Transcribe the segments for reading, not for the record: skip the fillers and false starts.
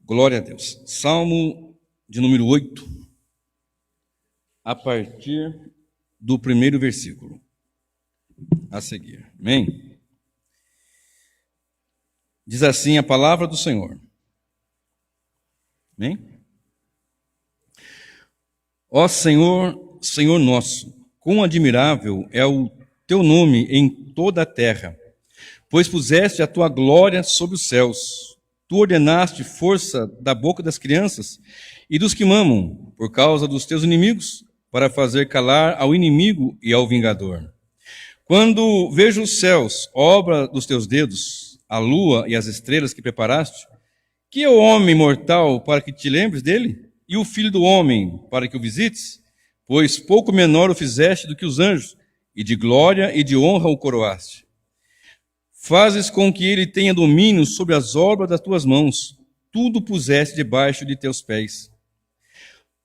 Glória a Deus. Salmo de número 8, a partir do primeiro versículo a seguir. Amém? Diz assim a palavra do Senhor. Amém? Ó Senhor, Senhor nosso, quão admirável é o teu nome em toda a terra, pois puseste a tua glória sobre os céus. Tu ordenaste força da boca das crianças e dos que mamam, por causa dos teus inimigos, para fazer calar ao inimigo e ao vingador. Quando vejo os céus, obra dos teus dedos, a lua e as estrelas que preparaste, que é o homem mortal para que te lembres dele? E o filho do homem para que o visites? Pois pouco menor o fizeste do que os anjos, e de glória e de honra o coroaste. Fazes com que ele tenha domínio sobre as obras das tuas mãos, tudo puseste debaixo de teus pés.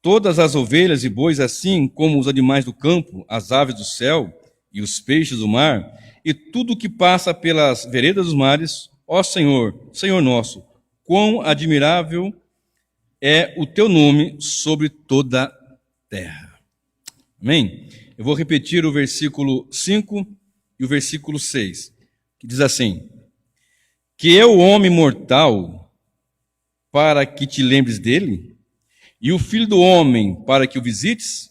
Todas as ovelhas e bois, assim como os animais do campo, as aves do céu e os peixes do mar, e tudo que passa pelas veredas dos mares, ó Senhor, Senhor nosso, quão admirável é o teu nome sobre toda a terra. Amém? Eu vou repetir o versículo 5 e o versículo 6. Que diz assim: que é o homem mortal para que te lembres dele, e o filho do homem para que o visites,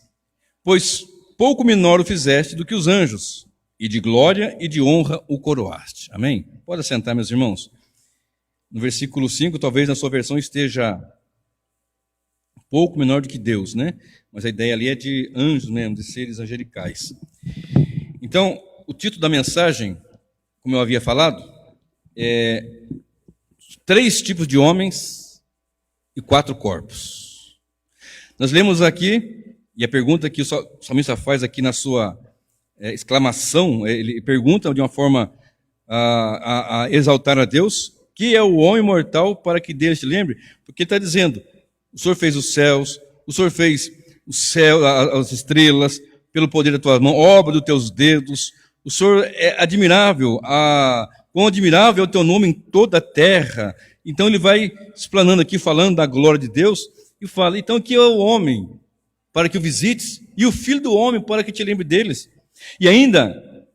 pois pouco menor o fizeste do que os anjos, e de glória e de honra o coroaste. Amém? Pode assentar, meus irmãos. No versículo 5, talvez na sua versão esteja pouco menor do que Deus, né? Mas a ideia ali é de anjos mesmo, de seres angelicais. Então, o título da mensagem, como eu havia falado, é 3 tipos de homens e 4 corpos. Nós lemos aqui, e a pergunta que o salmista faz aqui na sua exclamação, ele pergunta de uma forma a exaltar a Deus, que é o homem mortal para que Deus te lembre? Porque ele está dizendo, o Senhor fez os céus, o Senhor fez o céu, as estrelas, pelo poder da tua mão, obra dos teus dedos. O Senhor é admirável, quão admirável é o teu nome em toda a terra. Então ele vai explanando aqui, falando da glória de Deus, e fala, então que é o homem, para que o visites, e o filho do homem, para que te lembre deles. E ainda,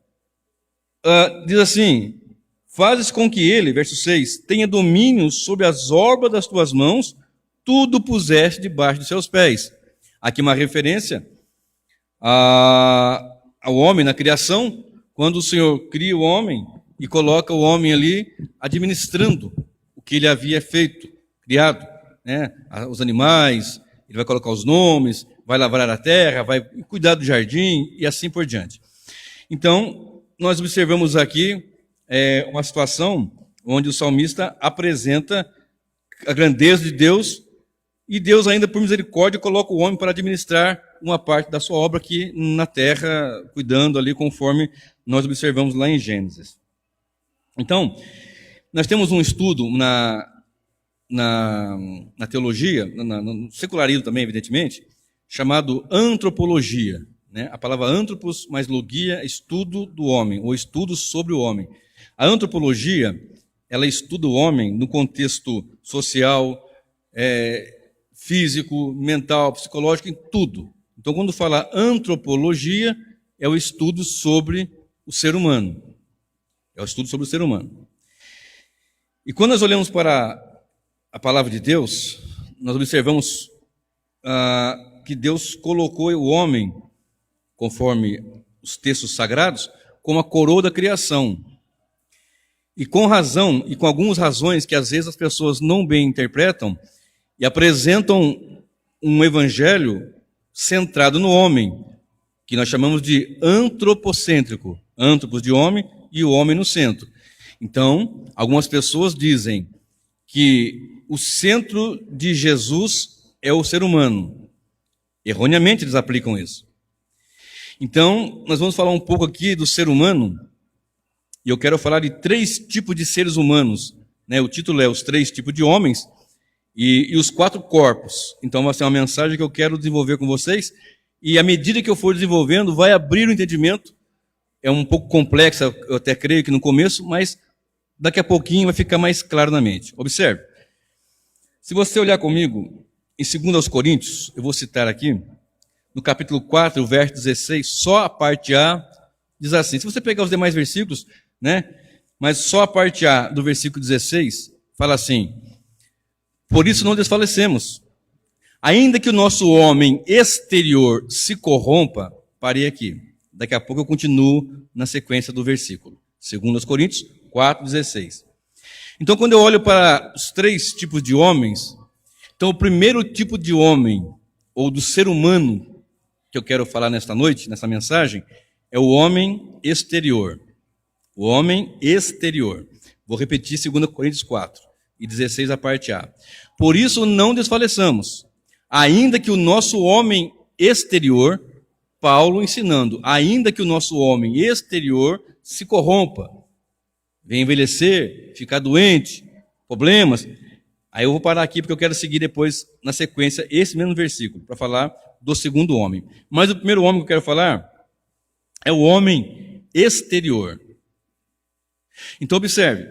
diz assim, fazes com que ele, verso 6, tenha domínio sobre as obras das tuas mãos, tudo puseste debaixo dos seus pés. Aqui uma referência ao homem na criação, quando o Senhor cria o homem e coloca o homem ali administrando o que ele havia feito, criado, né? Os animais, ele vai colocar os nomes, vai lavrar a terra, vai cuidar do jardim e assim por diante. Então, nós observamos aqui uma situação onde o salmista apresenta a grandeza de Deus e Deus ainda por misericórdia coloca o homem para administrar uma parte da sua obra aqui na terra, cuidando ali conforme nós observamos lá em Gênesis. Então, nós temos um estudo na teologia, no secularismo também, evidentemente, chamado antropologia. Né? A palavra antropos mais logia, estudo do homem, ou estudo sobre o homem. A antropologia, ela estuda o homem no contexto social, físico, mental, psicológico, em tudo. Então, quando fala antropologia, é o estudo sobre o ser humano. É o estudo sobre o ser humano. E quando nós olhamos para a palavra de Deus, nós observamos que Deus colocou o homem, conforme os textos sagrados, como a coroa da criação. E com razão, e com algumas razões que às vezes as pessoas não bem interpretam, e apresentam um evangelho centrado no homem, que nós chamamos de antropocêntrico. Antropos de homem e o homem no centro. Então, algumas pessoas dizem que o centro de Jesus é o ser humano. Erroneamente eles aplicam isso. Então, nós vamos falar um pouco aqui do ser humano, e eu quero falar de 3 tipos de seres humanos. Né? O título é Os 3 tipos de homens e os 4 corpos. Então, vai ser uma mensagem que eu quero desenvolver com vocês, e à medida que eu for desenvolvendo, vai abrir o entendimento. É um pouco complexa, eu até creio que no começo, mas daqui a pouquinho vai ficar mais claro na mente. Observe. Se você olhar comigo em 2 Coríntios, eu vou citar aqui, no capítulo 4, verso 16, só a parte A diz assim. Se você pegar os demais versículos, né? Mas só a parte A do versículo 16 fala assim: por isso não desfalecemos. Ainda que o nosso homem exterior se corrompa, parei aqui. Daqui a pouco eu continuo na sequência do versículo. 2 Coríntios 4,16. Então, quando eu olho para os 3 tipos de homens, então o primeiro tipo de homem, ou do ser humano, que eu quero falar nesta noite, nessa mensagem, é o homem exterior. O homem exterior. Vou repetir 2 Coríntios 4:16, a parte A. Por isso não desfaleçamos, ainda que o nosso homem exterior, Paulo ensinando, ainda que o nosso homem exterior se corrompa, venha envelhecer, ficar doente, problemas. Aí eu vou parar aqui porque eu quero seguir depois, na sequência, esse mesmo versículo, para falar do segundo homem. Mas o primeiro homem que eu quero falar é o homem exterior. Então observe,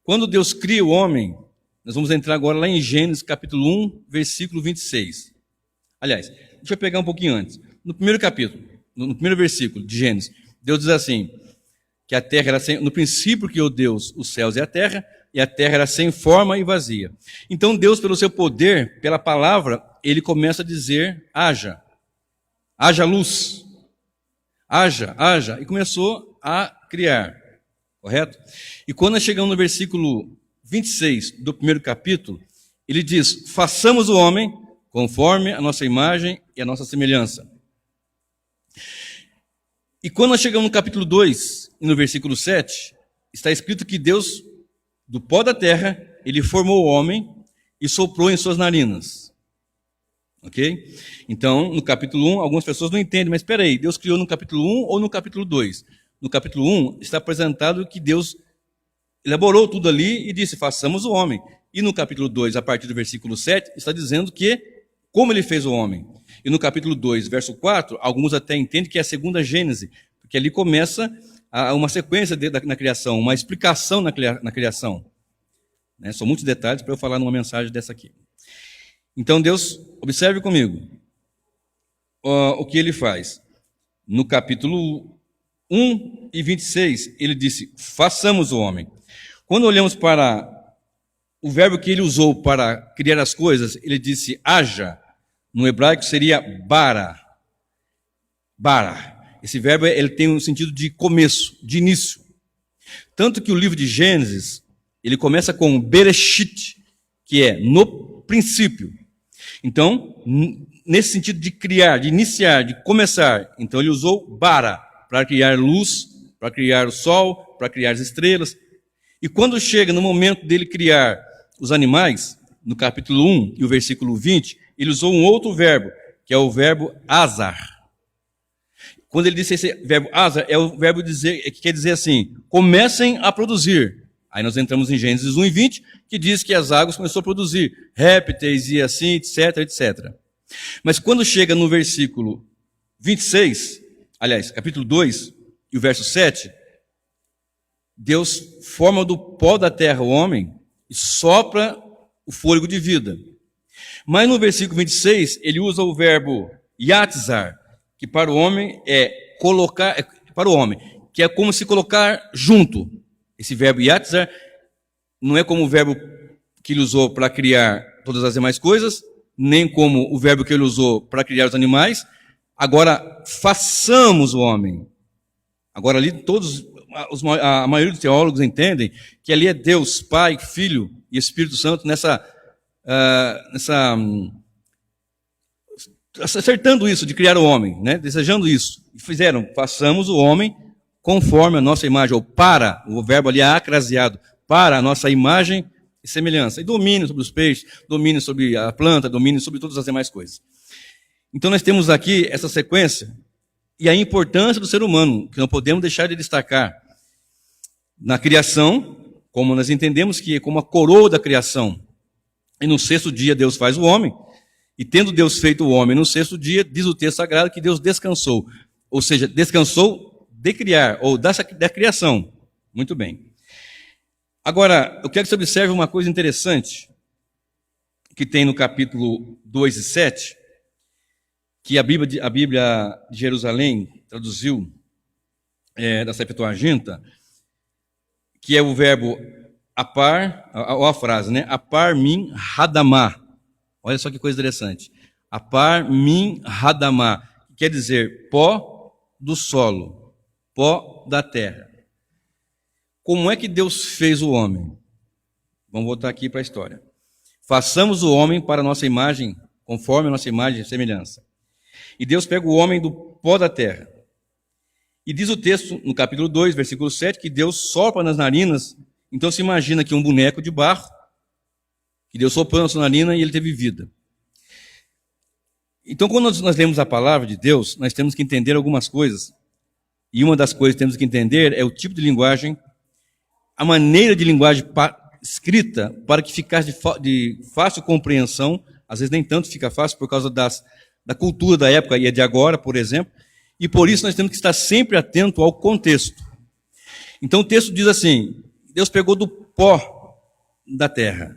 quando Deus cria o homem, nós vamos entrar agora lá em Gênesis capítulo 1, versículo 26. Aliás, deixa eu pegar um pouquinho antes. No primeiro capítulo, no primeiro versículo de Gênesis, Deus diz assim, que a terra era sem, no princípio criou Deus os céus e a terra era sem forma e vazia. Então Deus, pelo seu poder, pela palavra, ele começa a dizer, haja luz, haja, e começou a criar, correto? E quando nós chegamos no versículo 26 do primeiro capítulo, ele diz, façamos o homem conforme a nossa imagem e a nossa semelhança. E quando nós chegamos no capítulo 2, no versículo 7, está escrito que Deus, do pó da terra, ele formou o homem e soprou em suas narinas. Ok? Então, no capítulo 1, algumas pessoas não entendem, mas espera aí, Deus criou no capítulo 1 ou no capítulo 2? No capítulo 1 está apresentado que Deus elaborou tudo ali e disse, façamos o homem. E no capítulo 2, a partir do versículo 7, está dizendo que como ele fez o homem. E no capítulo 2, verso 4, alguns até entendem que é a segunda Gênese, porque ali começa uma sequência na criação, uma explicação na criação. Né? São muitos detalhes para eu falar numa mensagem dessa aqui. Então Deus, observe comigo o que ele faz. No capítulo 1 e 26, ele disse, façamos o homem. Quando olhamos para o verbo que ele usou para criar as coisas, ele disse haja. No hebraico seria bara. Bara. Esse verbo ele tem um sentido de começo, de início. Tanto que o livro de Gênesis, ele começa com Bereshit, que é no princípio. Então, nesse sentido de criar, de iniciar, de começar, então ele usou bara para criar luz, para criar o sol, para criar as estrelas. E quando chega no momento dele criar os animais, no capítulo 1 e o versículo 20, ele usou um outro verbo, que é o verbo azar. Quando ele disse esse verbo azar, é o verbo que quer dizer assim, comecem a produzir. Aí nós entramos em Gênesis 1 e 20, que diz que as águas começaram a produzir répteis e assim, etc, etc. Mas quando chega no versículo 26, aliás, capítulo 2 e o verso 7, Deus forma do pó da terra o homem e sopra o fôlego de vida. Mas no versículo 26, ele usa o verbo yatzar, que para o homem é colocar, para o homem, que é como se colocar junto. Esse verbo yatzar não é como o verbo que ele usou para criar todas as demais coisas, nem como o verbo que ele usou para criar os animais. Agora, façamos o homem. Agora ali a maioria dos teólogos entendem que ali é Deus, Pai, Filho e Espírito Santo acertando isso de criar o homem, né? Desejando isso. E fizeram, façamos o homem conforme a nossa imagem, ou para, o verbo ali é acraseado, para a nossa imagem e semelhança. E domínio sobre os peixes, domínio sobre a planta, domínio sobre todas as demais coisas. Então nós temos aqui essa sequência e a importância do ser humano, que não podemos deixar de destacar. Na criação, como nós entendemos que é como a coroa da criação. E no sexto dia Deus faz o homem, e tendo Deus feito o homem no sexto dia, diz o texto sagrado que Deus descansou. Ou seja, descansou de criar, ou da criação. Muito bem. Agora, eu quero que você observe uma coisa interessante, que tem no capítulo 2 e 7, que a Bíblia de Jerusalém traduziu, da Septuaginta, que é o verbo apar, ou a frase, né? Apar min hadamá. Olha só que coisa interessante. Apar min hadamá, que quer dizer pó do solo, pó da terra. Como é que Deus fez o homem? Vamos voltar aqui para a história. Façamos o homem para a nossa imagem, conforme a nossa imagem e semelhança. E Deus pega o homem do pó da terra. E diz o texto, no capítulo 2, versículo 7, que Deus sopra nas narinas. Então se imagina que um boneco de barro, que Deus soprou na sua narina e ele teve vida. Então quando nós lemos a palavra de Deus, nós temos que entender algumas coisas. E uma das coisas que temos que entender é o tipo de linguagem, a maneira de linguagem escrita, para que ficasse de fácil compreensão. Às vezes nem tanto fica fácil por causa da cultura da época e de agora, por exemplo. E por isso nós temos que estar sempre atento ao contexto. Então o texto diz assim: Deus pegou do pó da terra.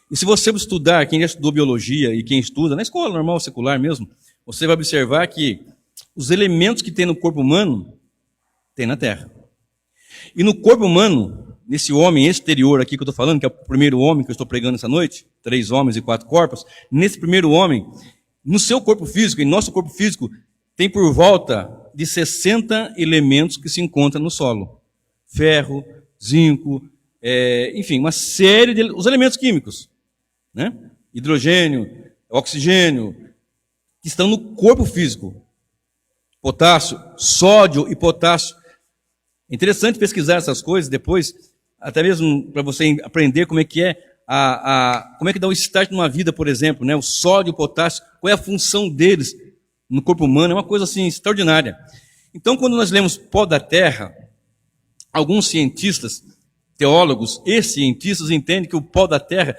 E se você estudar, quem já estudou biologia e quem estuda, na escola normal, secular mesmo, você vai observar que os elementos que tem no corpo humano, tem na terra. E no corpo humano, nesse homem exterior aqui que eu estou falando, que é o primeiro homem que eu estou pregando essa noite, 3 homens e 4 corpos, nesse primeiro homem, no seu corpo físico, em nosso corpo físico, tem por volta de 60 elementos que se encontram no solo. Ferro, zinco, enfim, uma série de os elementos químicos, né? Hidrogênio, oxigênio, que estão no corpo físico. Potássio, sódio e potássio. É interessante pesquisar essas coisas depois, até mesmo para você aprender como é que como é que dá o start numa vida, por exemplo, né? O sódio e o potássio, qual é a função deles no corpo humano, é uma coisa assim extraordinária. Então, quando nós lemos pó da terra, alguns cientistas, teólogos e cientistas entendem que o pó da terra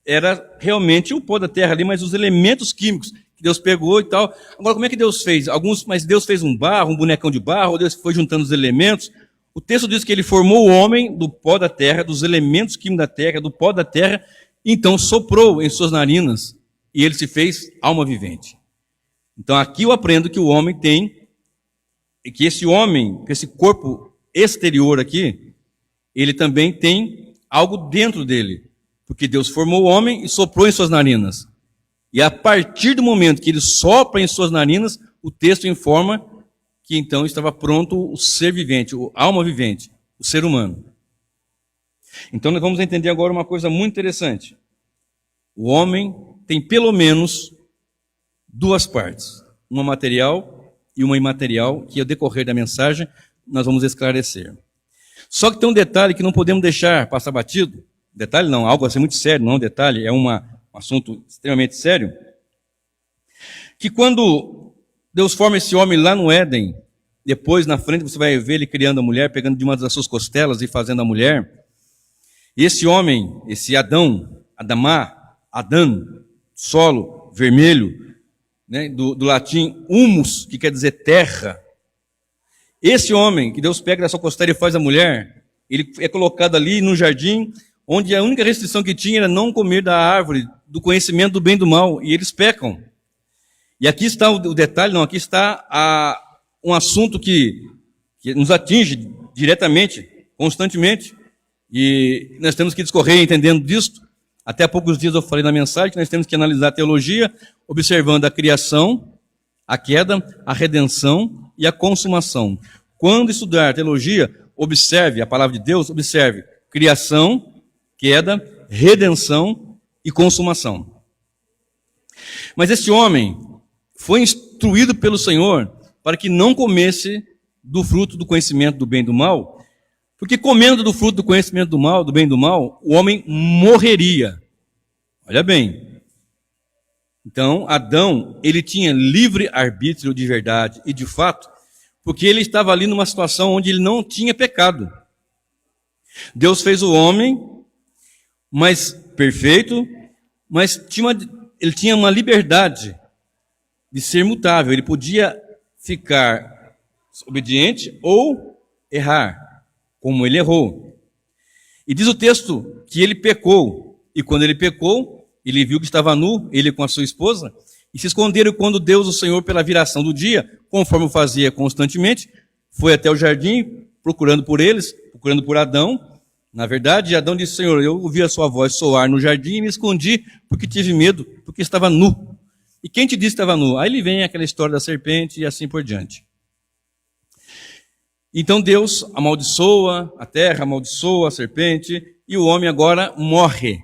era realmente o pó da terra ali, mas os elementos químicos que Deus pegou e tal. Agora, como é que Deus fez? Mas Deus fez um barro, um bonecão de barro, ou Deus foi juntando os elementos. O texto diz que ele formou o homem do pó da terra, dos elementos químicos da terra, do pó da terra, e então soprou em suas narinas, e ele se fez alma vivente. Então aqui eu aprendo que o homem tem, e que esse homem, que esse corpo exterior aqui, ele também tem algo dentro dele, porque Deus formou o homem e soprou em suas narinas. E a partir do momento que ele sopra em suas narinas, o texto informa que então estava pronto o ser vivente, a alma vivente, o ser humano. Então nós vamos entender agora uma coisa muito interessante. O homem tem pelo menos 2 partes, uma material e uma imaterial, que ao decorrer da mensagem nós vamos esclarecer. Só que tem um detalhe que não podemos deixar passar batido. Detalhe não, algo assim muito sério, não é um detalhe, é um assunto extremamente sério. Que quando Deus forma esse homem lá no Éden, depois na frente você vai ver ele criando a mulher, pegando de uma das suas costelas e fazendo a mulher. E esse homem, esse Adão, Adamá, Adão, solo, vermelho, né, do latim humus, que quer dizer terra. Esse homem que Deus pega da sua costela e faz a mulher, ele é colocado ali no jardim, onde a única restrição que tinha era não comer da árvore do conhecimento do bem e do mal, e eles pecam. E aqui está o detalhe, não, aqui está um assunto que nos atinge diretamente, constantemente, e nós temos que discorrer entendendo disto. Até há poucos dias eu falei na mensagem que nós temos que analisar a teologia, observando a criação, a queda, a redenção e a consumação. Quando estudar teologia, observe a palavra de Deus, observe criação, queda, redenção e consumação. Mas esse homem foi instruído pelo Senhor para que não comesse do fruto do conhecimento do bem e do mal, porque comendo do fruto do conhecimento do mal, do bem e do mal, o homem morreria. Olha bem. Então, Adão, ele tinha livre arbítrio de verdade e de fato, porque ele estava ali numa situação onde ele não tinha pecado. Deus fez o homem, mas perfeito, mas ele tinha uma liberdade de ser mutável. Ele podia ficar obediente ou errar, como ele errou. E diz o texto que ele pecou. E quando ele pecou, ele viu que estava nu, ele com a sua esposa, e se esconderam quando Deus, o Senhor, pela viração do dia, conforme o fazia constantemente, foi até o jardim, procurando por eles, procurando por Adão. Na verdade, Adão disse: Senhor, eu ouvi a sua voz soar no jardim e me escondi, porque tive medo, porque estava nu. E quem te disse que estava nu? Aí ele vem aquela história da serpente e assim por diante. Então Deus amaldiçoa a terra, amaldiçoa a serpente, e o homem agora morre.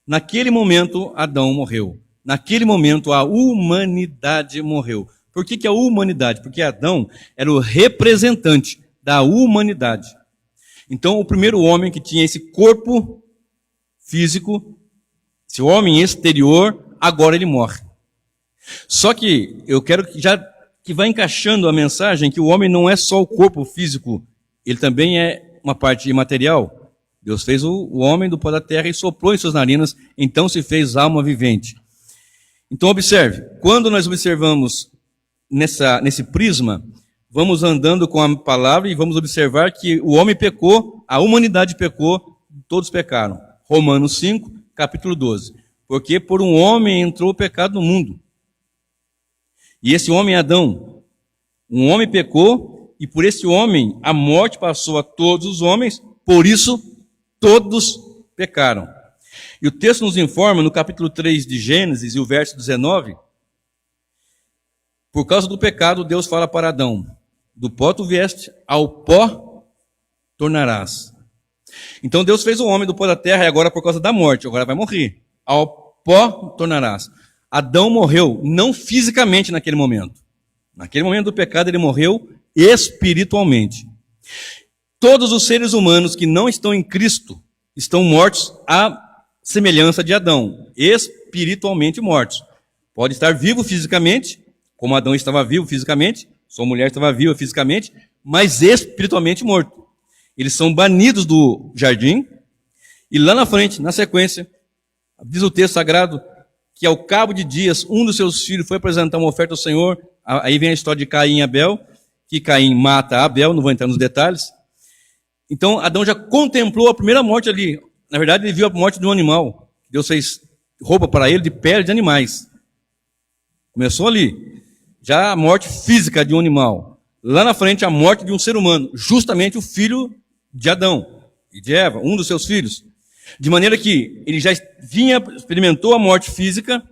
Naquele momento, Adão morreu. Naquele momento, a humanidade morreu. Por que a humanidade? Porque Adão era o representante da humanidade. Então, o primeiro homem que tinha esse corpo físico, esse homem exterior, agora ele morre. Só que eu quero que vá encaixando a mensagem que o homem não é só o corpo físico, ele também é uma parte imaterial. Deus fez o homem do pó da terra e soprou em suas narinas, então se fez alma vivente. Então observe, quando nós observamos nesse prisma, vamos andando com a palavra e vamos observar que o homem pecou, a humanidade pecou, todos pecaram. Romanos 5, capítulo 12. Porque por um homem entrou o pecado no mundo. E esse homem é Adão. Um homem pecou e por esse homem a morte passou a todos os homens, por isso todos pecaram. E o texto nos informa, no capítulo 3 de Gênesis, e o verso 19, por causa do pecado, Deus fala para Adão: do pó tu vieste, ao pó tornarás. Então Deus fez o homem do pó da terra, e agora por causa da morte, agora vai morrer. Ao pó tornarás. Adão morreu, não fisicamente naquele momento. Naquele momento do pecado, ele morreu espiritualmente. Todos os seres humanos que não estão em Cristo estão mortos à semelhança de Adão, espiritualmente mortos. Pode estar vivo fisicamente, como Adão estava vivo fisicamente, sua mulher estava viva fisicamente, mas espiritualmente morto. Eles são banidos do jardim, e lá na frente, na sequência, diz o texto sagrado que ao cabo de dias, um dos seus filhos foi apresentar uma oferta ao Senhor. Aí vem a história de Caim e Abel, que Caim mata Abel, não vou entrar nos detalhes. Então, Adão já contemplou a primeira morte ali. Na verdade, ele viu a morte de um animal. Deus fez roupa para ele de pele de animais. Começou ali. Já a morte física de um animal. Lá na frente, a morte de um ser humano. Justamente o filho de Adão e de Eva, um dos seus filhos. De maneira que ele já experimentou a morte física,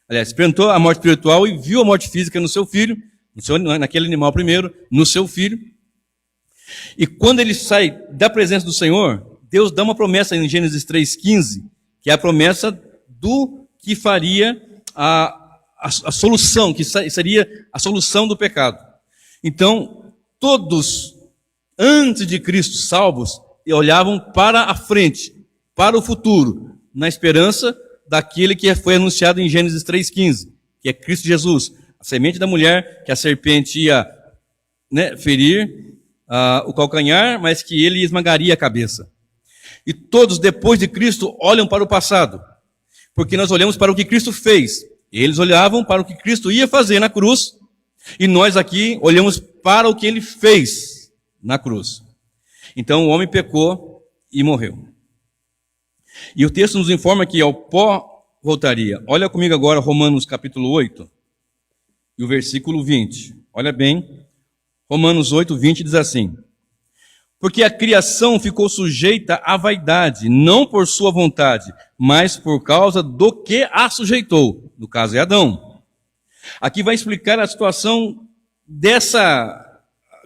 aliás, experimentou a morte espiritual e viu a morte física no seu filho, naquele animal primeiro, no seu filho. E quando ele sai da presença do Senhor, Deus dá uma promessa em Gênesis 3,15, que é a promessa do que faria a solução, que seria a solução do pecado. Então, todos, antes de Cristo, salvos, olhavam para a frente, para o futuro, na esperança daquele que foi anunciado em Gênesis 3,15, que é Cristo Jesus, a semente da mulher, que a serpente ia ferir o calcanhar, mas que ele esmagaria a cabeça. E todos, depois de Cristo, olham para o passado, porque nós olhamos para o que Cristo fez. Eles olhavam para o que Cristo ia fazer na cruz, e nós aqui olhamos para o que ele fez na cruz. Então o homem pecou e morreu. E o texto nos informa que ao pó voltaria. Olha comigo agora Romanos capítulo 8 e o versículo 20. Olha bem, Romanos 8, 20 diz assim: porque a criação ficou sujeita à vaidade, não por sua vontade, mas por causa do que a sujeitou. No caso é Adão. Aqui vai explicar a situação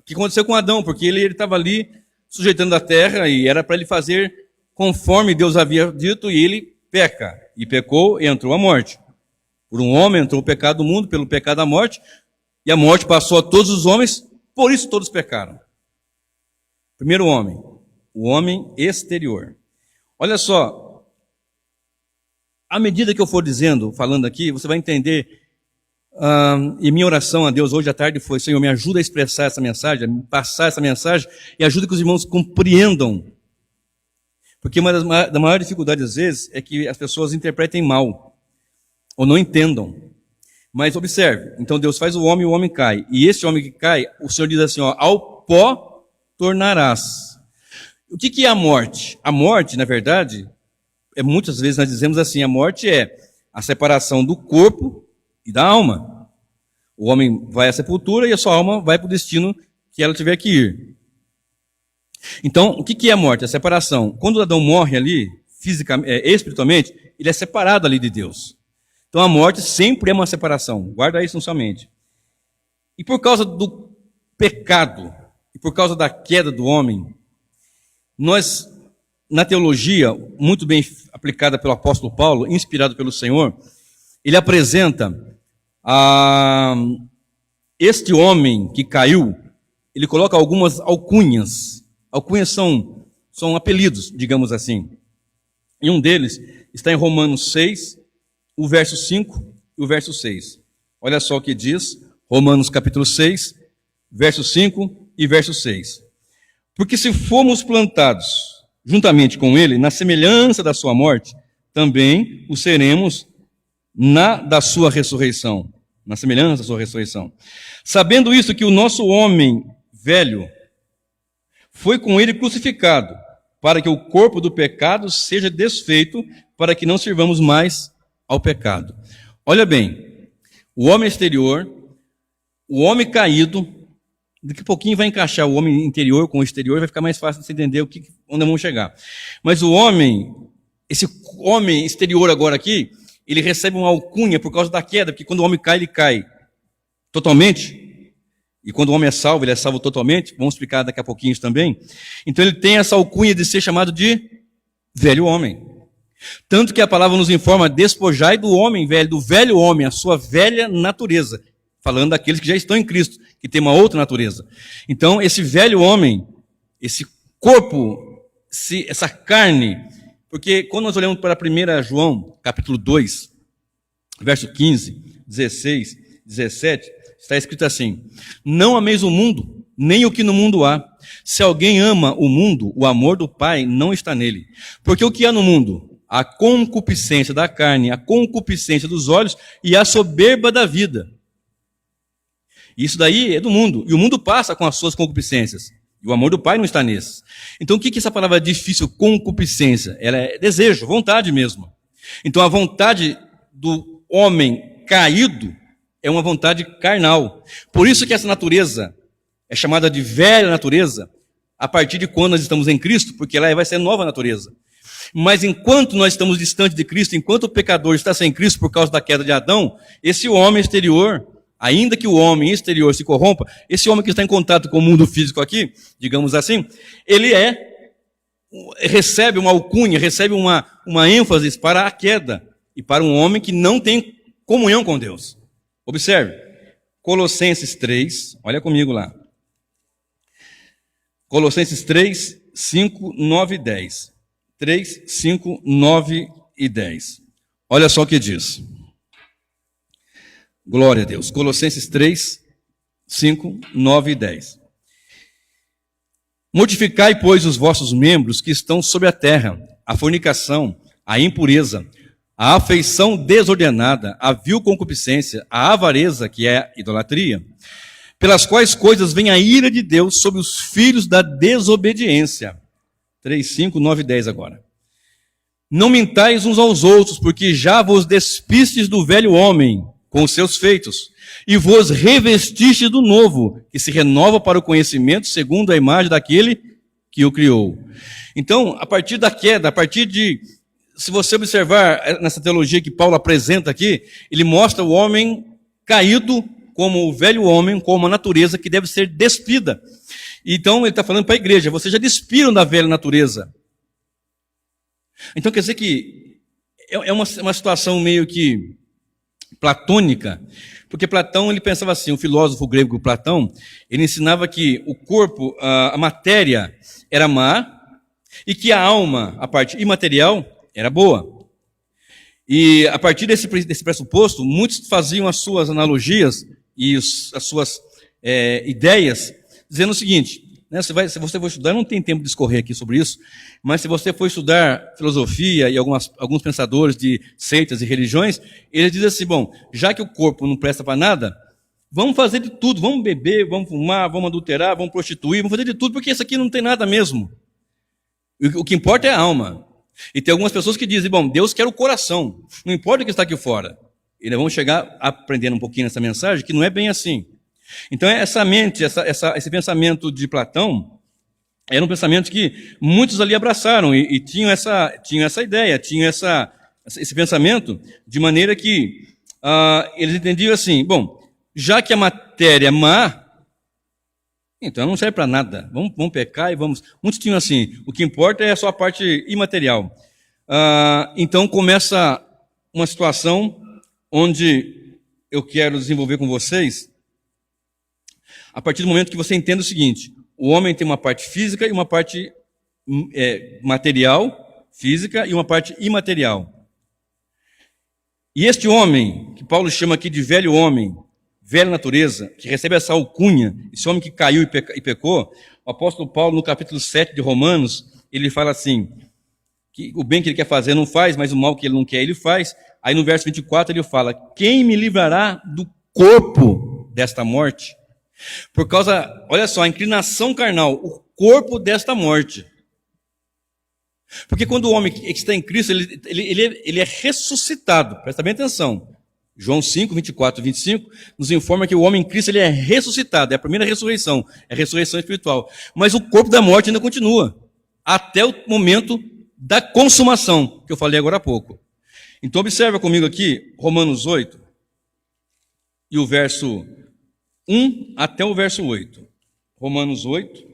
que aconteceu com Adão, porque ele estava ali sujeitando a terra e era para ele fazer conforme Deus havia dito, e ele peca. E pecou e entrou a morte. Por um homem entrou o pecado do mundo, pelo pecado a morte, e a morte passou a todos os homens, por isso todos pecaram. Primeiro homem, o homem exterior. Olha só, à medida que eu for falando aqui, você vai entender, e minha oração a Deus hoje à tarde foi: Senhor, me ajuda a expressar essa mensagem, a me passar essa mensagem, e ajuda que os irmãos compreendam. Porque uma das maiores dificuldades, às vezes, é que as pessoas interpretem mal, ou não entendam. Mas observe, então Deus faz o homem cai. E esse homem que cai, o Senhor diz assim, ao pó tornarás. O que é a morte? A morte, na verdade, muitas vezes nós dizemos assim, a morte é a separação do corpo e da alma. O homem vai à sepultura e a sua alma vai para o destino que ela tiver que ir. Então, o que é a morte? A separação. Quando Adão morre ali, espiritualmente, ele é separado ali de Deus. Então a morte sempre é uma separação. Guarda isso na sua mente. E por causa do pecado, e por causa da queda do homem, nós, na teologia, muito bem aplicada pelo apóstolo Paulo, inspirado pelo Senhor, ele apresenta este homem que caiu, ele coloca algumas alcunhas. Alcunhas são apelidos, digamos assim. E um deles está em Romanos 6, o verso 5 e o verso 6. Olha só o que diz, Romanos capítulo 6, verso 5 e verso 6. Porque se formos plantados juntamente com ele, na semelhança da sua morte, também o seremos da sua ressurreição. Na semelhança da sua ressurreição. Sabendo isso, que o nosso homem velho foi com ele crucificado, para que o corpo do pecado seja desfeito, para que não sirvamos mais ao pecado. Olha bem, o homem exterior, o homem caído, daqui a pouquinho vai encaixar o homem interior com o exterior, vai ficar mais fácil de você entender onde vamos chegar. Mas esse homem exterior agora aqui, ele recebe uma alcunha por causa da queda, porque quando o homem cai, ele cai totalmente. E quando o homem é salvo totalmente. Vamos explicar daqui a pouquinho isso também. Então ele tem essa alcunha de ser chamado de velho homem. Tanto que a palavra nos informa, despojai do homem velho, do velho homem, a sua velha natureza. Falando daqueles que já estão em Cristo, que tem uma outra natureza. Então esse velho homem, esse corpo, essa carne, porque quando nós olhamos para 1 João, capítulo 2, verso 15, 16, 17, está escrito assim: não ameis o mundo, nem o que no mundo há. Se alguém ama o mundo, o amor do Pai não está nele. Porque o que há no mundo? A concupiscência da carne, a concupiscência dos olhos e a soberba da vida. Isso daí é do mundo. E o mundo passa com as suas concupiscências. E o amor do Pai não está nesses. Então o que essa palavra difícil, concupiscência? Ela é desejo, vontade mesmo. Então a vontade do homem caído é uma vontade carnal. Por isso que essa natureza é chamada de velha natureza, a partir de quando nós estamos em Cristo, porque ela vai ser nova natureza. Mas enquanto nós estamos distantes de Cristo, enquanto o pecador está sem Cristo por causa da queda de Adão, esse homem exterior, ainda que o homem exterior se corrompa, esse homem que está em contato com o mundo físico aqui, digamos assim, ele recebe uma alcunha, recebe uma ênfase para a queda e para um homem que não tem comunhão com Deus. Observe, Colossenses 3, olha comigo lá. Colossenses 3, 5, 9 e 10. 3, 5, 9 e 10. Olha só o que diz. Glória a Deus. Colossenses 3, 5, 9 e 10. Mortificai, pois, os vossos membros que estão sobre a terra, a fornicação, a impureza, a afeição desordenada, a vil concupiscência, a avareza, que é a idolatria, pelas quais coisas vem a ira de Deus sobre os filhos da desobediência. 3, 5, 9 e 10 agora. Não mintais uns aos outros, porque já vos despistes do velho homem com os seus feitos, e vos revestistes do novo, que se renova para o conhecimento segundo a imagem daquele que o criou. Então, a partir da queda, se você observar nessa teologia que Paulo apresenta aqui, ele mostra o homem caído como o velho homem, como uma natureza que deve ser despida. Então ele está falando para a igreja, vocês já despiram da velha natureza. Então quer dizer que é uma situação meio que platônica, porque Platão ele pensava assim, o filósofo grego Platão, ele ensinava que o corpo, a matéria era má, e que a alma, a parte imaterial, era boa. E a partir desse pressuposto, muitos faziam as suas analogias e as suas ideias, dizendo o seguinte, né, se você for estudar, não tem tempo de discorrer aqui sobre isso, mas se você for estudar filosofia e alguns pensadores de seitas e religiões, eles dizem assim, bom, já que o corpo não presta para nada, vamos fazer de tudo, vamos beber, vamos fumar, vamos adulterar, vamos prostituir, vamos fazer de tudo, porque isso aqui não tem nada mesmo. O que importa é a alma. E tem algumas pessoas que dizem, bom, Deus quer o coração, não importa o que está aqui fora. E nós vamos chegar aprendendo um pouquinho nessa mensagem, que não é bem assim. Então, essa mente, esse pensamento de Platão, era um pensamento que muitos ali abraçaram e tinham essa ideia, tinham esse pensamento, de maneira que eles entendiam assim, bom, já que a matéria é má, então não serve para nada, vamos pecar e vamos... Muitos tinham assim, o que importa é só a parte imaterial. Então começa uma situação onde eu quero desenvolver com vocês, a partir do momento que você entenda o seguinte: o homem tem uma parte física e uma parte material, física, e uma parte imaterial. E este homem, que Paulo chama aqui de velho homem, velha natureza, que recebe essa alcunha, esse homem que caiu e pecou, o apóstolo Paulo, no capítulo 7 de Romanos, ele fala assim, que o bem que ele quer fazer não faz, mas o mal que ele não quer, ele faz. Aí no verso 24 ele fala, quem me livrará do corpo desta morte? Por causa, olha só, a inclinação carnal, o corpo desta morte. Porque quando o homem que está em Cristo, ele é ressuscitado, presta bem atenção. João 5, 24 e 25, nos informa que o homem em Cristo ele é ressuscitado, é a primeira ressurreição, é a ressurreição espiritual. Mas o corpo da morte ainda continua, até o momento da consumação, que eu falei agora há pouco. Então observa comigo aqui, Romanos 8, e o verso 1 até o verso 8. Romanos 8,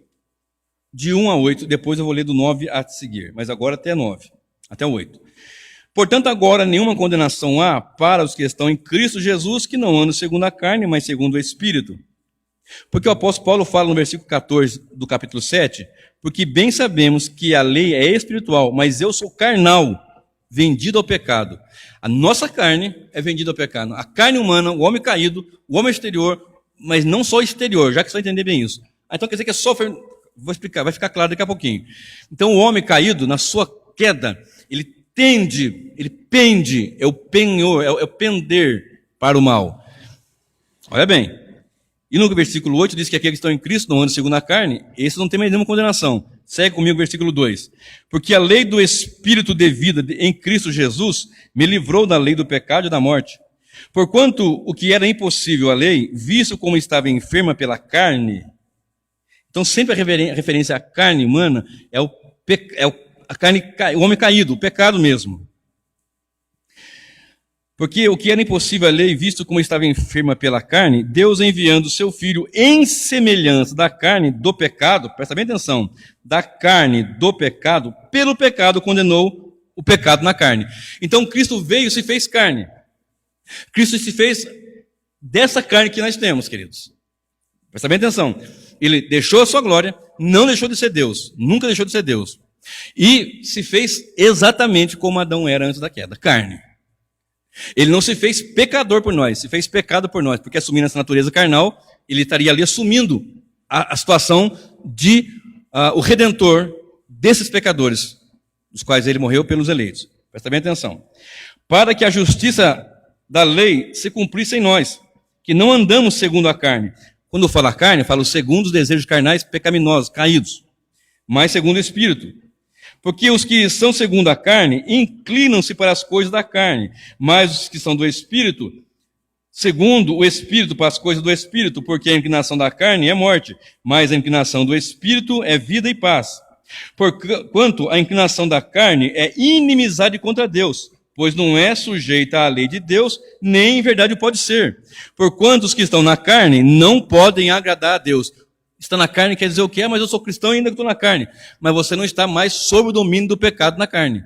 de 1 a 8, depois eu vou ler do 9 a seguir, mas agora até 9, até o 8. Portanto, agora nenhuma condenação há para os que estão em Cristo Jesus, que não andam segundo a carne, mas segundo o Espírito. Porque o apóstolo Paulo fala no versículo 14 do capítulo 7, porque bem sabemos que a lei é espiritual, mas eu sou carnal, vendido ao pecado. A nossa carne é vendida ao pecado. A carne humana, o homem caído, o homem exterior, mas não só exterior, já que você vai entender bem isso. Então quer dizer que é só... Vou explicar, vai ficar claro daqui a pouquinho. Então o homem caído, na sua queda, ele pende, é o penhor, é o pender para o mal. Olha bem, e no versículo 8 diz que aqueles que estão em Cristo, não andam segundo a carne, esses não têm mais nenhuma condenação. Segue comigo o versículo 2. Porque a lei do Espírito de vida em Cristo Jesus me livrou da lei do pecado e da morte. Porquanto o que era impossível à lei, visto como estava enferma pela carne, então sempre a referência à carne humana é o homem caído, o pecado mesmo. Porque o que era impossível à lei, visto como estava enferma pela carne, Deus enviando o seu Filho em semelhança da carne do pecado, presta bem atenção, da carne do pecado, pelo pecado condenou o pecado na carne. Então Cristo veio e se fez carne. Cristo se fez dessa carne que nós temos, queridos. Presta bem atenção. Ele deixou a sua glória, não deixou de ser Deus, nunca deixou de ser Deus. E se fez exatamente como Adão era antes da queda, carne. Ele não se fez pecador por nós, se fez pecado por nós, porque assumindo essa natureza carnal, ele estaria ali assumindo a situação de o Redentor desses pecadores, os quais ele morreu pelos eleitos. Presta bem atenção. Para que a justiça da lei se cumprisse em nós, que não andamos segundo a carne. Quando eu falo a carne, eu falo segundo os desejos carnais pecaminosos, caídos, mas segundo o Espírito. Porque os que são segundo a carne inclinam-se para as coisas da carne, mas os que são do Espírito, segundo o Espírito para as coisas do Espírito, porque a inclinação da carne é morte, mas a inclinação do Espírito é vida e paz. Porquanto a inclinação da carne é inimizade contra Deus, pois não é sujeita à lei de Deus, nem em verdade pode ser. Porquanto os que estão na carne não podem agradar a Deus. Está na carne quer dizer o quê? Mas eu sou cristão e ainda estou na carne. Mas você não está mais sob o domínio do pecado na carne.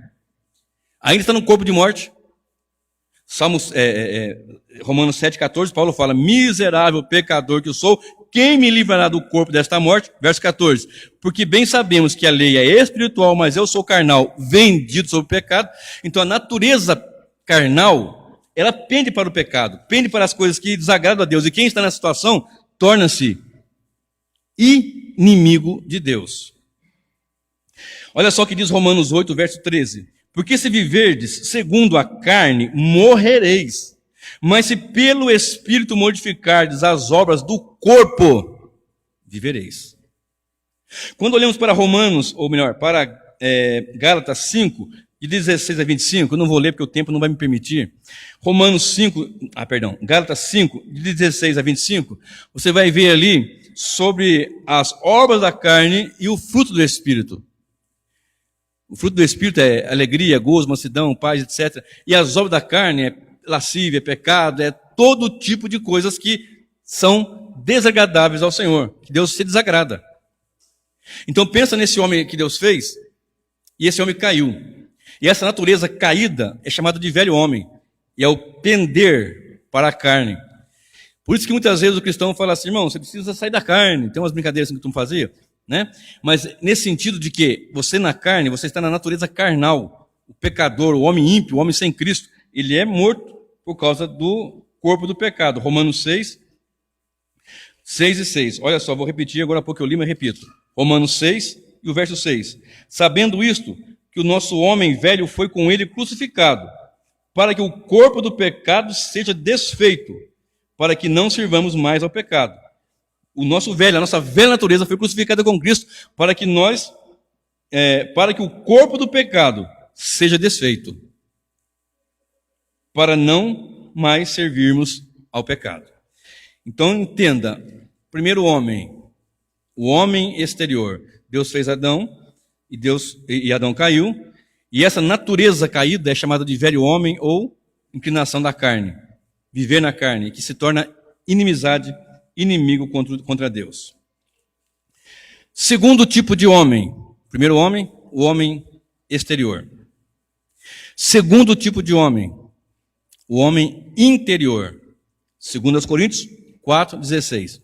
Ainda está no corpo de morte. Romanos 7,14, Paulo fala, miserável pecador que eu sou, quem me livrará do corpo desta morte? Verso 14, porque bem sabemos que a lei é espiritual, mas eu sou carnal, vendido sobre o pecado. Então a natureza carnal, ela pende para o pecado, pende para as coisas que desagradam a Deus. E quem está nessa situação, torna-se inimigo de Deus. Olha só o que diz Romanos 8, verso 13. Porque se viverdes segundo a carne, morrereis. Mas se pelo Espírito modificardes as obras do corpo, vivereis. Quando olhamos para Romanos, ou melhor, para Gálatas 5, de 16 a 25, eu não vou ler porque o tempo não vai me permitir. Gálatas 5, de 16 a 25, você vai ver ali sobre as obras da carne e o fruto do Espírito. O fruto do Espírito é alegria, gozo, mansidão, paz, etc. E as obras da carne é lascívia, é pecado, é todo tipo de coisas que são desagradáveis ao Senhor, que Deus se desagrada. Então pensa nesse homem que Deus fez, e esse homem caiu. E essa natureza caída é chamada de velho homem, e é o pender para a carne. Por isso que muitas vezes o cristão fala assim, irmão, você precisa sair da carne. Tem umas brincadeiras que tu fazia, né? Mas nesse sentido de que você na carne, você está na natureza carnal. O pecador, o homem ímpio, o homem sem Cristo, ele é morto por causa do corpo do pecado. Romanos 6, 6 e 6. Olha só, vou repetir, agora há pouco eu li, mas repito. Romanos 6 e o verso 6. Sabendo isto, que o nosso homem velho foi com ele crucificado, para que o corpo do pecado seja desfeito, para que não sirvamos mais ao pecado. A nossa velha natureza foi crucificada com Cristo, para que o corpo do pecado seja desfeito, para não mais servirmos ao pecado. Então entenda, primeiro homem, o homem exterior. Deus fez Adão, e Adão caiu, e essa natureza caída é chamada de velho homem ou inclinação da carne. Viver na carne, que se torna inimizade, inimigo contra Deus. Segundo tipo de homem. Primeiro homem, o homem exterior. Segundo tipo de homem, o homem interior. 2 Coríntios 4:16.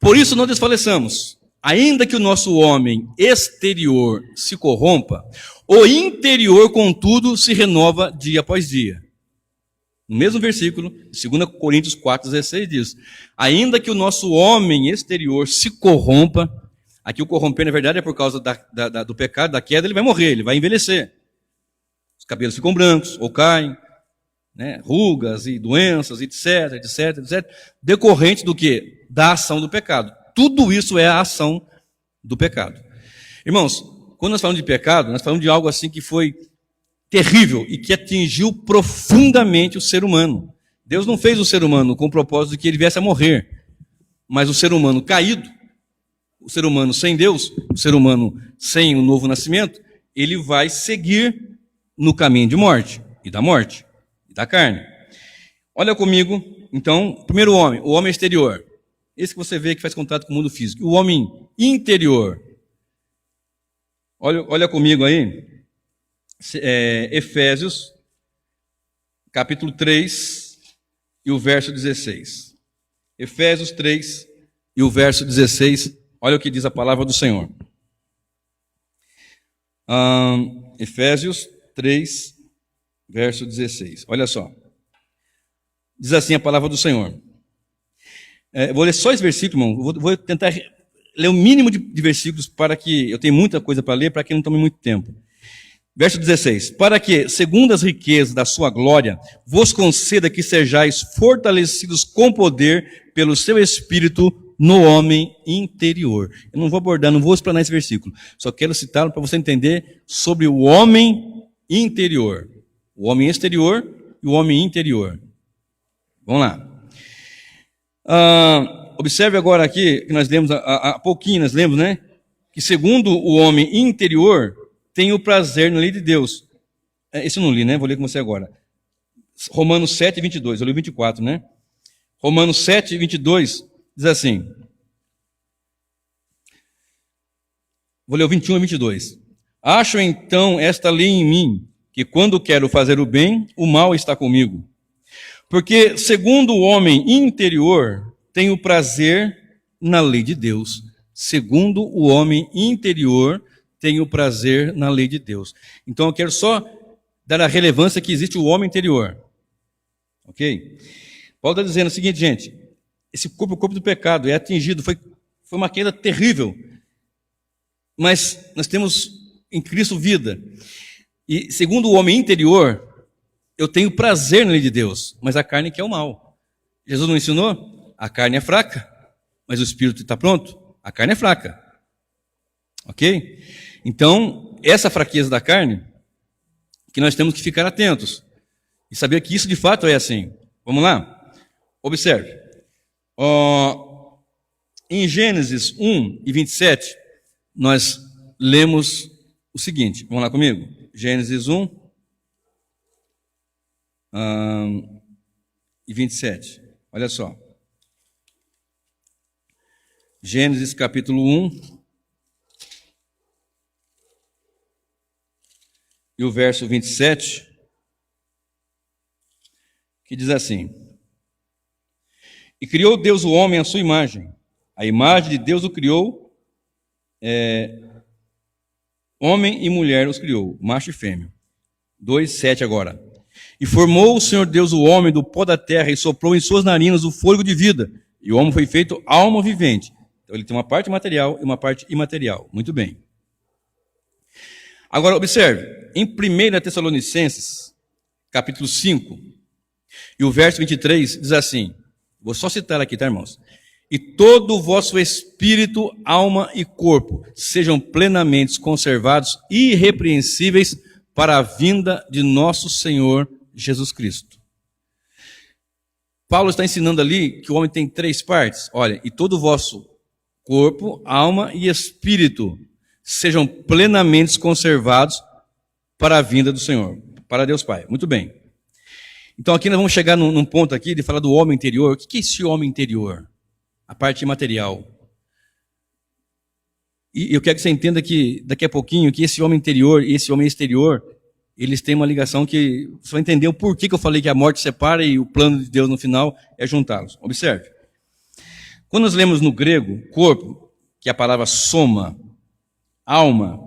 Por isso não desfaleçamos, ainda que o nosso homem exterior se corrompa, o interior, contudo, se renova dia após dia. No mesmo versículo, 2 Coríntios 4:16 diz, ainda que o nosso homem exterior se corrompa, aqui o corromper, na verdade, é por causa do pecado, da queda, ele vai morrer, ele vai envelhecer. Os cabelos ficam brancos ou caem, né? Rugas e doenças, etc, etc, etc, decorrente do quê? Da ação do pecado. Tudo isso é a ação do pecado. Irmãos, quando nós falamos de pecado, nós falamos de algo assim que foi terrível e que atingiu profundamente o ser humano. Deus não fez o ser humano com o propósito de que ele viesse a morrer, mas o ser humano caído, o ser humano sem Deus, o ser humano sem o novo nascimento, ele vai seguir no caminho de morte e da carne. Olha comigo, então, primeiro homem, o homem exterior. Esse que você vê que faz contato com o mundo físico. O homem interior. Olha comigo aí. Efésios, capítulo 3 e o verso 16. Efésios 3 e o verso 16. Olha o que diz a palavra do Senhor. Efésios 3, verso 16. Olha só. Diz assim a palavra do Senhor. Vou ler só esse versículo, irmão. Vou tentar ler o mínimo de versículos para que eu tenha muita coisa para ler, para que não tome muito tempo. Verso 16. Para que, segundo as riquezas da sua glória, vos conceda que sejais fortalecidos com poder pelo seu Espírito no homem interior. Eu não vou abordar, não vou explanar esse versículo. Só quero citá-lo para você entender sobre o homem interior. O homem exterior e o homem interior. Vamos lá. Observe agora aqui, que nós lemos há pouquinho, nós lemos, né? Que segundo o homem interior, tem o prazer na lei de Deus. Esse eu não li, né? Vou ler com você agora. Romanos 7, 22. Eu li 24, né? Romanos 7, 22 diz assim. Vou ler o 21 e 22. Acho então esta lei em mim, que quando quero fazer o bem, o mal está comigo. Porque, segundo o homem interior, tem o prazer na lei de Deus. Segundo o homem interior, tem o prazer na lei de Deus. Então eu quero só dar a relevância que existe o homem interior. Ok? Paulo está dizendo o seguinte, gente. Esse corpo, o corpo do pecado, é atingido. Foi uma queda terrível. Mas nós temos em Cristo vida. E segundo o homem interior, eu tenho prazer na lei de Deus, mas a carne quer o mal. Jesus não ensinou? A carne é fraca, mas o espírito está pronto. A carne é fraca. Ok? Então, essa fraqueza da carne que nós temos que ficar atentos e saber que isso de fato é assim. Vamos lá? Observe. Em Gênesis 1 e 27, nós lemos o seguinte. Vamos lá comigo? Gênesis 1 e 27. Olha só. Gênesis capítulo 1 e o verso 27, que diz assim: E criou Deus o homem à sua imagem, a imagem de Deus o criou, homem e mulher os criou, macho e fêmea. 2:7 agora. E formou o Senhor Deus o homem do pó da terra e soprou em suas narinas o fôlego de vida, e o homem foi feito alma vivente. Então ele tem uma parte material e uma parte imaterial. Muito bem. Agora observe, em 1 Tessalonicenses, capítulo 5, e o verso 23 diz assim, vou só citar aqui, tá, irmãos? E todo o vosso espírito, alma e corpo sejam plenamente conservados, irrepreensíveis, para a vinda de nosso Senhor Jesus Cristo. Paulo está ensinando ali que o homem tem 3 partes. Olha, e todo o vosso corpo, alma e espírito sejam plenamente conservados para a vinda do Senhor, para Deus Pai. Muito bem. Então aqui nós vamos chegar num ponto aqui de falar do homem interior. O que é esse homem interior? A parte material. E eu quero que você entenda que daqui a pouquinho que esse homem interior e esse homem exterior, eles têm uma ligação que você vai entender o porquê que eu falei que a morte separa e o plano de Deus no final é juntá-los. Observe. Quando nós lemos no grego, corpo, que é a palavra soma, alma,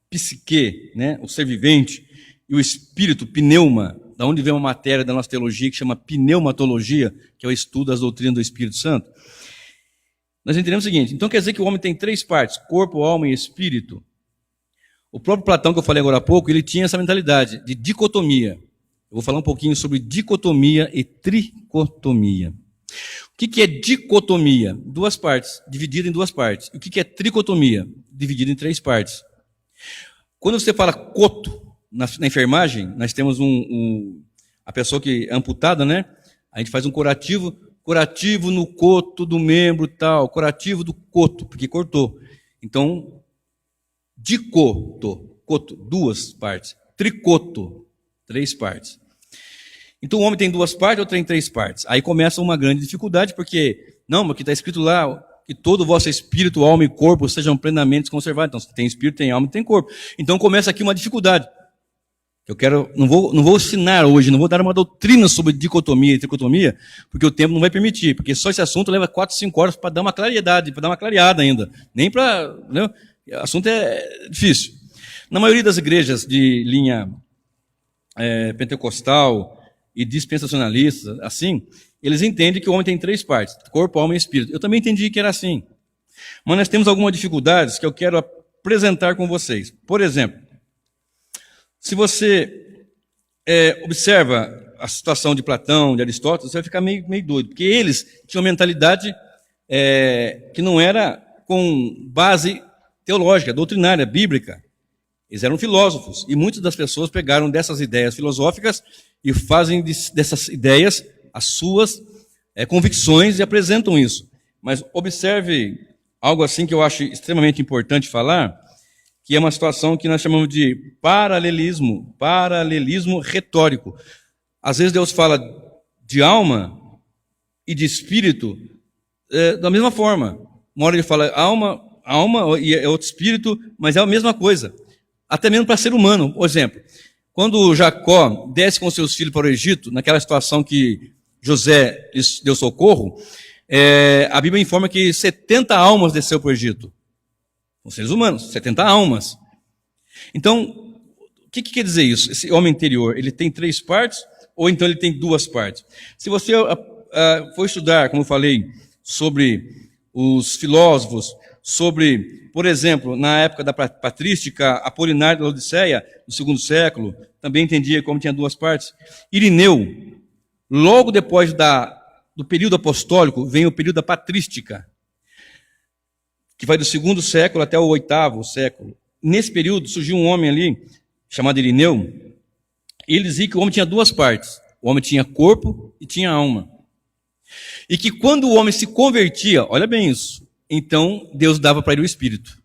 psique, né, o ser vivente, e o espírito, pneuma, da onde vem uma matéria da nossa teologia que chama pneumatologia, que é o estudo das doutrinas do Espírito Santo. Nós entendemos o seguinte, então quer dizer que o homem tem 3 partes, corpo, alma e espírito. O próprio Platão, que eu falei agora há pouco, ele tinha essa mentalidade de dicotomia. Eu vou falar um pouquinho sobre dicotomia e tricotomia. O que é dicotomia? 2 partes, dividida em 2 partes. E o que é tricotomia? Dividida em 3 partes. Quando você fala coto, na enfermagem, nós temos a pessoa que é amputada, né? A gente faz um curativo no coto do membro tal, curativo do coto, porque cortou. Então, dicoto, coto, 2 partes. Tricoto, 3 partes. Então o homem tem 2 partes ou tem 3 partes? Aí começa uma grande dificuldade, porque, não, mas que está escrito lá, que todo o vosso espírito, alma e corpo sejam plenamente conservados. Então, se tem espírito, tem alma e tem corpo. Então começa aqui uma dificuldade. Não vou ensinar hoje, não vou dar uma doutrina sobre dicotomia e tricotomia, porque o tempo não vai permitir, porque só esse assunto leva 4, 5 horas para dar uma claridade, para dar uma clareada ainda. Nem para... Né? O assunto é difícil. Na maioria das igrejas de linha pentecostal e dispensacionalista, assim, eles entendem que o homem tem 3 partes, corpo, alma e espírito. Eu também entendi que era assim. Mas nós temos algumas dificuldades que eu quero apresentar com vocês. Por exemplo, se você observa a situação de Platão, de Aristóteles, você vai ficar meio doido, porque eles tinham uma mentalidade que não era com base teológica, doutrinária, bíblica. Eles eram filósofos, e muitas das pessoas pegaram dessas ideias filosóficas e fazem dessas ideias as suas convicções e apresentam isso. Mas observe algo assim que eu acho extremamente importante falar, que é uma situação que nós chamamos de paralelismo retórico. Às vezes Deus fala de alma e de espírito da mesma forma. Uma hora ele fala alma e é outro espírito, mas é a mesma coisa. Até mesmo para ser humano. Por exemplo, quando Jacó desce com seus filhos para o Egito, naquela situação que José lhes deu socorro, a Bíblia informa que 70 almas desceu para o Egito. São seres humanos, 70 almas. Então, o que quer dizer isso? Esse homem interior, ele tem 3 partes ou então ele tem 2 partes? Se você for estudar, como eu falei, sobre os filósofos, sobre, por exemplo, na época da patrística, Apolinário da Laodiceia, no 2º século, também entendia como tinha 2 partes. Irineu, logo depois do período apostólico, vem o período da patrística, que vai do 2º século até o 8º século. Nesse período surgiu um homem ali, chamado Irineu, ele dizia que o homem tinha duas partes. O homem tinha corpo e tinha alma. E que quando o homem se convertia, olha bem isso, então Deus dava para ele o espírito.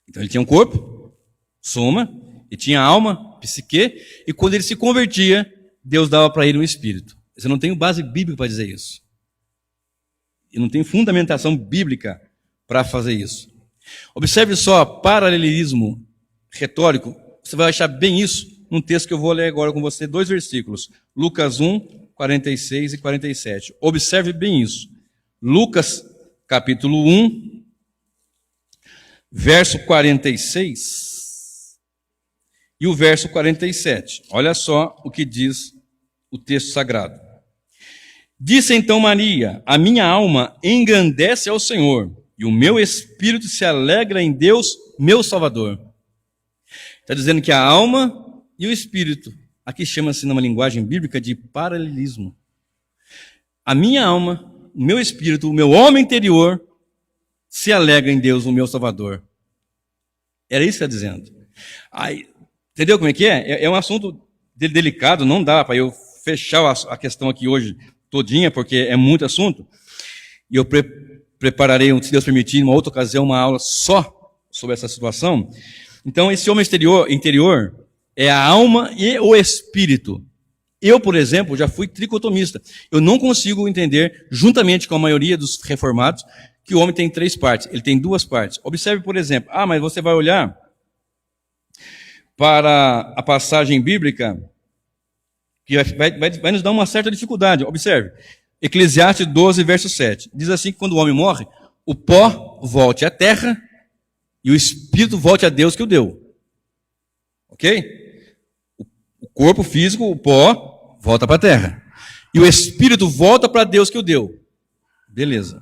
Então ele tinha um corpo, soma, e tinha alma, psique, e quando ele se convertia, Deus dava para ele um espírito. Você não tem base bíblica para dizer isso. E não tem fundamentação bíblica para fazer isso. Observe só, paralelismo retórico, você vai achar bem isso num texto que eu vou ler agora com você, 2 versículos. Lucas 1, 46 e 47. Observe bem isso. Lucas, capítulo 1, verso 46 e o verso 47. Olha só o que diz o texto sagrado. Disse então Maria: a minha alma engrandece ao Senhor, e o meu espírito se alegra em Deus, meu Salvador. Está dizendo que a alma e o espírito, aqui chama-se numa linguagem bíblica de paralelismo. A minha alma, o meu espírito, o meu homem interior, se alegra em Deus, o meu Salvador. Era isso que está dizendo. Aí, entendeu como é que é? É um assunto delicado, não dá para eu fechar a questão aqui hoje todinha, porque é muito assunto. E eu prepararei, se Deus permitir, em uma outra ocasião, uma aula só sobre essa situação. Então, esse homem interior é a alma e o espírito. Eu, por exemplo, já fui tricotomista. Eu não consigo entender, juntamente com a maioria dos reformados, que o homem tem 3 partes. Ele tem 2 partes. Observe, por exemplo, mas você vai olhar para a passagem bíblica que vai nos dar uma certa dificuldade. Observe, Eclesiastes 12, verso 7. Diz assim que quando o homem morre, o pó volte à terra e o espírito volte a Deus que o deu. Ok? O corpo físico, o pó, volta para a terra. E o espírito volta para Deus que o deu. Beleza.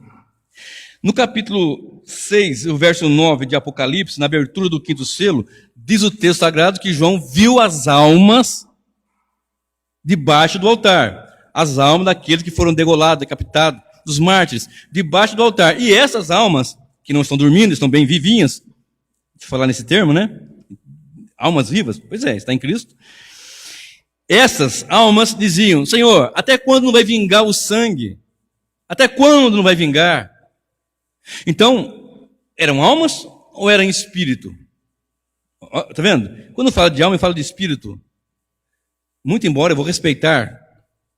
No capítulo 6, o verso 9 de Apocalipse, na abertura do 5º selo, diz o texto sagrado que João viu as almas debaixo do altar. As almas daqueles que foram degolados, decapitados, dos mártires, debaixo do altar. E essas almas, que não estão dormindo, estão bem vivinhas, deixa eu falar nesse termo, né? Almas vivas, pois é, está em Cristo. Essas almas diziam: Senhor, até quando não vai vingar o sangue? Até quando não vai vingar? Então, eram almas ou eram espírito? Está vendo? Quando fala de alma, eu falo de espírito. Muito embora eu vou respeitar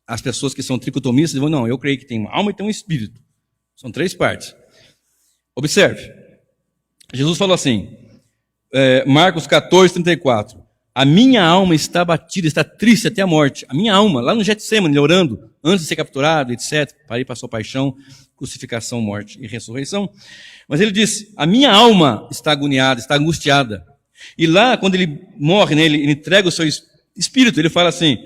as pessoas que são tricotomistas, e vão, não, eu creio que tem uma alma e tem um espírito. São 3 partes. Observe. Jesus falou assim, Marcos 14, 34. A minha alma está abatida, está triste até a morte. A minha alma, lá no Getsemane, orando, antes de ser capturado, etc. Para ir para a sua paixão, crucificação, morte e ressurreição. Mas ele disse, a minha alma está agoniada, está angustiada. E lá, quando ele morre, né, ele entrega o seu espírito, ele fala assim,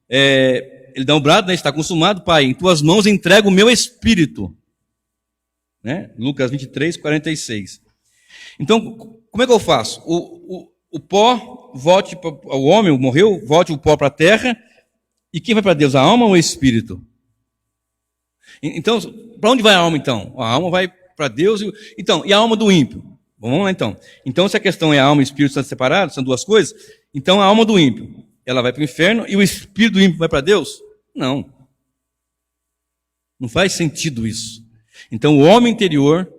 ele dá um brado, né, está consumado, Pai, em tuas mãos entrego o meu espírito. Né? Lucas 23, 46. Então, como é que eu faço? O pó volte para o homem, morreu, volte o pó para a terra, e quem vai para Deus, a alma ou o espírito? Então, para onde vai a alma então? A alma vai para Deus, e a alma do ímpio? Vamos lá então. Então, se a questão é a alma e o espírito estão separados, são 2 coisas, então a alma do ímpio, ela vai para o inferno, e o espírito do ímpio vai para Deus? Não. Não faz sentido isso. Então, o homem interior,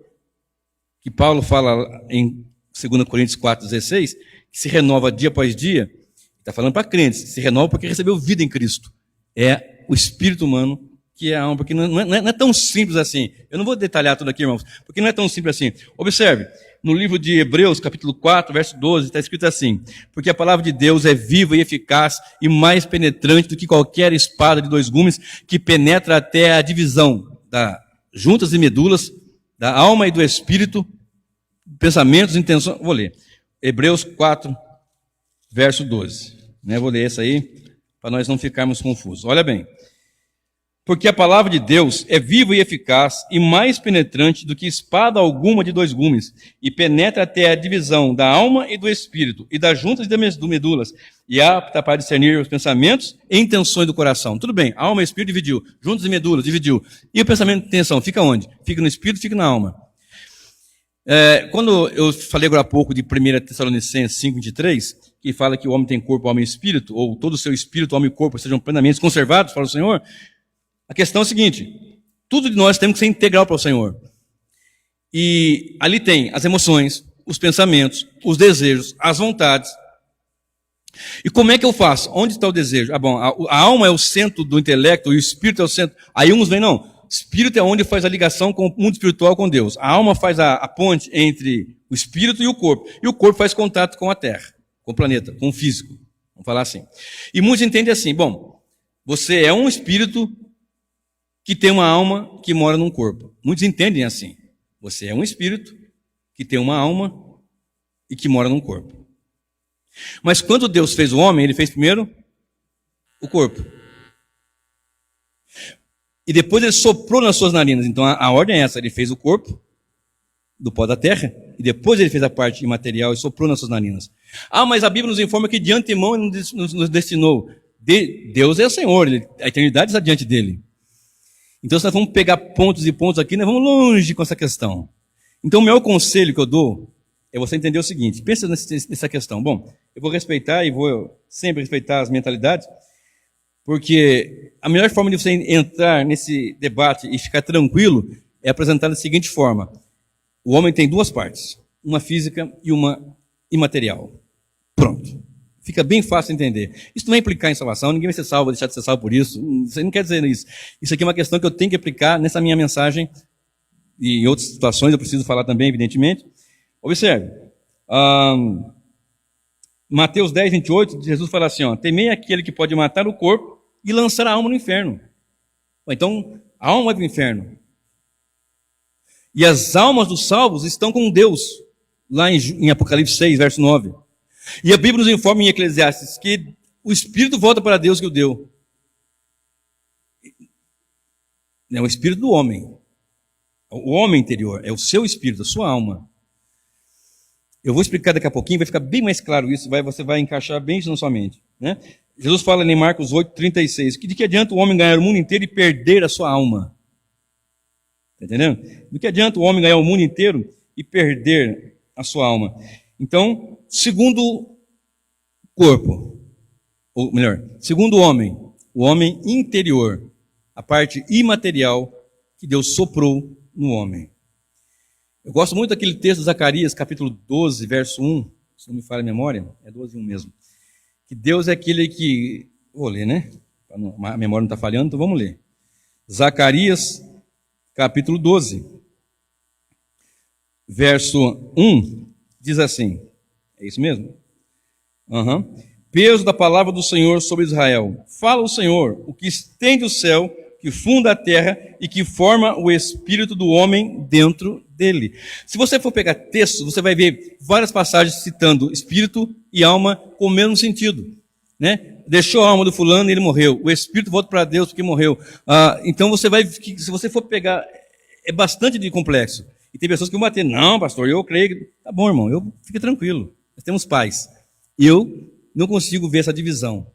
que Paulo fala em 2 Coríntios 4, 16, que se renova dia após dia, está falando para crentes, se renova porque recebeu vida em Cristo. É o espírito humano que é a alma, porque não é tão simples assim. Eu não vou detalhar tudo aqui, irmãos, porque não é tão simples assim. Observe, no livro de Hebreus, capítulo 4, verso 12, está escrito assim, porque a palavra de Deus é viva e eficaz e mais penetrante do que qualquer espada de 2 gumes, que penetra até a divisão das juntas e medulas, da alma e do espírito, pensamentos, intenções. Vou ler. Hebreus 4, verso 12. Vou ler essa aí, para nós não ficarmos confusos. Olha bem. Porque a palavra de Deus é viva e eficaz e mais penetrante do que espada alguma de 2 gumes, e penetra até a divisão da alma e do espírito, e das juntas e das medulas, e apta para discernir os pensamentos e intenções do coração. Tudo bem, alma e espírito dividiu, juntas e medulas dividiu. E o pensamento e intenção fica onde? Fica no espírito, fica na alma. Quando eu falei agora há pouco de 1 Tessalonicenses 5:23, que fala que o homem tem corpo, alma e espírito, ou todo o seu espírito, alma e corpo sejam plenamente conservados para o Senhor, a questão é a seguinte: tudo de nós temos que ser integral para o Senhor. E ali tem as emoções, os pensamentos, os desejos, as vontades. E como é que eu faço? Onde está o desejo? A alma é o centro do intelecto, e o espírito é o centro. Aí uns vêm, não. Espírito é onde faz a ligação com o mundo espiritual com Deus. A alma faz a ponte entre o espírito e o corpo. E o corpo faz contato com a terra, com o planeta, com o físico. Vamos falar assim. E muitos entendem assim: você é um espírito que tem uma alma que mora num corpo. Muitos entendem assim. Você é um espírito que tem uma alma e que mora num corpo. Mas quando Deus fez o homem, ele fez primeiro o corpo. E depois ele soprou nas suas narinas. Então a ordem é essa: ele fez o corpo do pó da terra, e depois ele fez a parte imaterial e soprou nas suas narinas. Mas a Bíblia nos informa que de antemão ele nos destinou. Deus é o Senhor, a eternidade está diante dele. Então, se nós vamos pegar pontos e pontos aqui, nós vamos longe com essa questão. Então, o meu conselho que eu dou é você entender o seguinte: pensa nessa questão. Eu vou respeitar e vou sempre respeitar as mentalidades, porque a melhor forma de você entrar nesse debate e ficar tranquilo é apresentar da seguinte forma: o homem tem duas partes, uma física e uma imaterial. Pronto. Fica bem fácil de entender. Isso não vai implicar em salvação, ninguém vai ser salvo, vai deixar de ser salvo por isso. Isso não quer dizer isso. Isso aqui é uma questão que eu tenho que aplicar nessa minha mensagem, e em outras situações eu preciso falar também, evidentemente. Observe. Mateus 10:28, Jesus fala assim: temei aquele que pode matar o corpo e lançar a alma no inferno. Então, a alma vai para o inferno. E as almas dos salvos estão com Deus, lá em Apocalipse 6, verso 9. E a Bíblia nos informa em Eclesiastes que o espírito volta para Deus que o deu. É o espírito do homem. O homem interior, é o seu espírito, a sua alma. Eu vou explicar daqui a pouquinho, vai ficar bem mais claro isso, você vai encaixar bem isso na sua mente. Né? Jesus fala em Marcos 8:36, de que adianta o homem ganhar o mundo inteiro e perder a sua alma? Está entendendo? Do que adianta o homem ganhar o mundo inteiro e perder a sua alma? Então, segundo corpo, ou melhor, segundo o homem interior, a parte imaterial que Deus soprou no homem. Eu gosto muito daquele texto de Zacarias, capítulo 12, verso 1, se não me falha a memória, é 12:1 mesmo. Que Deus é aquele que... Vou ler, né? A memória não está falhando, então vamos ler. Zacarias, capítulo 12, verso 1, diz assim, é isso mesmo? Peso da palavra do Senhor sobre Israel. Fala o Senhor, o que estende o céu, que funda a terra e que forma o espírito do homem dentro dele. Se você for pegar textos, você vai ver várias passagens citando espírito e alma com o mesmo sentido. Né? Deixou a alma do fulano e ele morreu. O espírito volta para Deus porque morreu. Então você vai, se você for pegar, é bastante de complexo. E tem pessoas que vão bater: não, pastor, eu creio que... Tá bom, irmão, fique tranquilo. Nós temos pais. Eu não consigo ver essa divisão.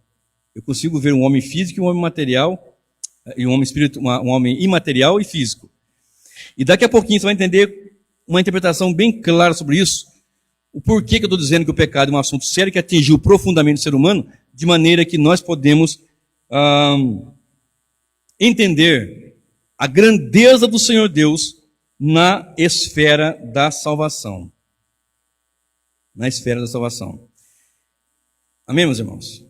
Eu consigo ver um homem físico e um homem material, e um homem espírito, um homem imaterial e físico. E daqui a pouquinho você vai entender uma interpretação bem clara sobre isso. O porquê que eu estou dizendo que o pecado é um assunto sério que atingiu profundamente o ser humano, de maneira que nós podemos entender a grandeza do Senhor Deus na esfera da salvação. Na esfera da salvação. Amém, meus irmãos?